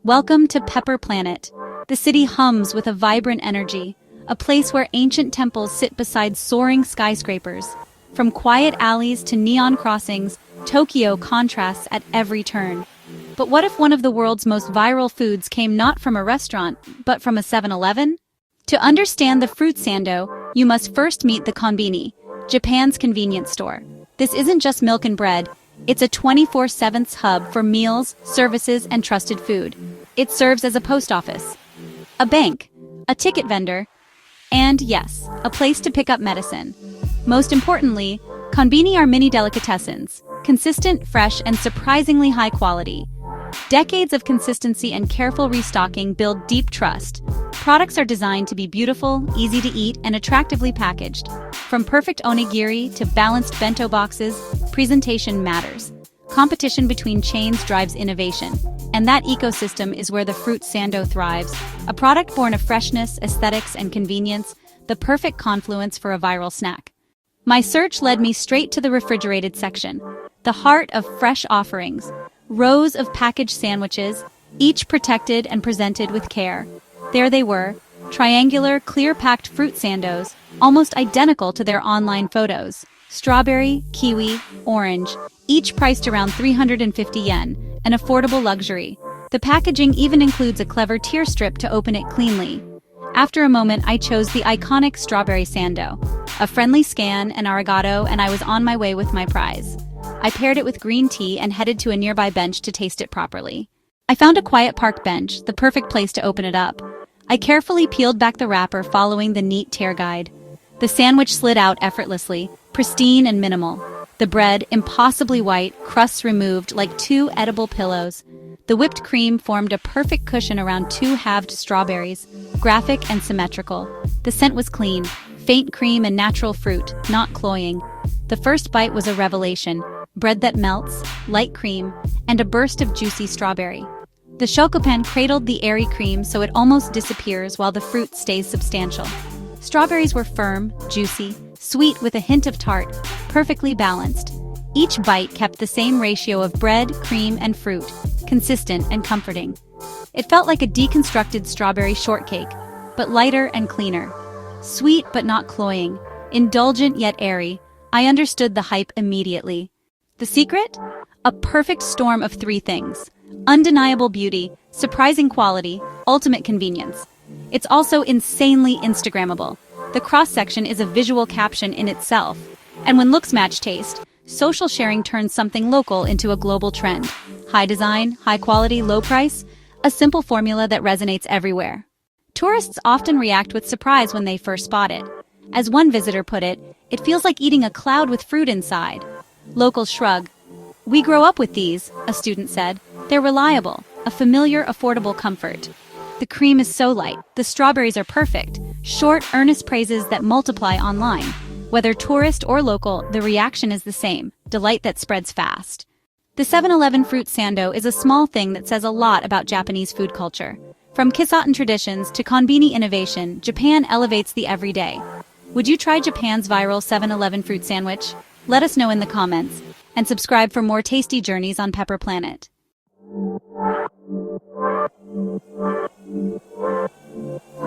Welcome to Pepper Planet. The city hums with a vibrant energy, a place where ancient temples sit beside soaring skyscrapers. From quiet alleys to neon crossings, Tokyo contrasts at every turn. But what if one of the world's most viral foods came not from a restaurant, but from a 7-Eleven? To understand the fruit sando, you must first meet the Conbini, Japan's convenience store. This isn't just milk and bread, it's a 24/7 hub for meals, services, and trusted food. It serves as a post office, a bank, a ticket vendor, and yes, a place to pick up medicine. Most importantly, Conbini are mini delicatessens, consistent, fresh, and surprisingly high quality. Decades of consistency and careful restocking build deep trust. Products are designed to be beautiful, easy to eat, and attractively packaged. From perfect onigiri to balanced bento boxes, presentation matters. Competition between chains drives innovation, and that ecosystem is where the fruit sando thrives, a product born of freshness, aesthetics, and convenience, the perfect confluence for a viral snack. My search led me straight to the refrigerated section, the heart of fresh offerings. Rows of packaged sandwiches, each protected and presented with care. There they were, triangular, clear-packed fruit sandos, almost identical to their online photos. Strawberry, kiwi, orange, each priced around 350 yen, an affordable luxury. The packaging even includes a clever tear strip to open it cleanly. After a moment, I chose the iconic strawberry sando. A friendly scan, an arigato, and I was on my way with my prize. I paired it with green tea and headed to a nearby bench to taste it properly. I found a quiet park bench, the perfect place to open it up. I carefully peeled back the wrapper following the neat tear guide. The sandwich slid out effortlessly, pristine and minimal. The bread, impossibly white, crusts removed like two edible pillows. The whipped cream formed a perfect cushion around two halved strawberries, graphic and symmetrical. The scent was clean, faint cream and natural fruit, not cloying. The first bite was a revelation. Bread that melts, light cream, and a burst of juicy strawberry. The shokupan cradled the airy cream so it almost disappears while the fruit stays substantial. Strawberries were firm, juicy, sweet with a hint of tart, perfectly balanced. Each bite kept the same ratio of bread, cream, and fruit, consistent and comforting. It felt like a deconstructed strawberry shortcake, but lighter and cleaner. Sweet but not cloying, indulgent yet airy. I understood the hype immediately. The secret? A perfect storm of three things. Undeniable beauty, surprising quality, ultimate convenience. It's also insanely Instagrammable. The cross-section is a visual caption in itself. And when looks match taste, social sharing turns something local into a global trend. High design, high quality, low price, a simple formula that resonates everywhere. Tourists often react with surprise when they first spot it. As one visitor put it, it feels like eating a cloud with fruit inside. Locals shrug. We grow up with these, a student said. They're reliable, a familiar, affordable comfort. The cream is so light, the strawberries are perfect, short, earnest praises that multiply online. Whether tourist or local, the reaction is the same, delight that spreads fast. The 7-Eleven fruit sando is a small thing that says a lot about Japanese food culture. From kisaten traditions to Conbini innovation, Japan elevates the everyday. Would you try Japan's viral 7-Eleven fruit sandwich? Let us know in the comments, and subscribe for more tasty journeys on Pepper Planet.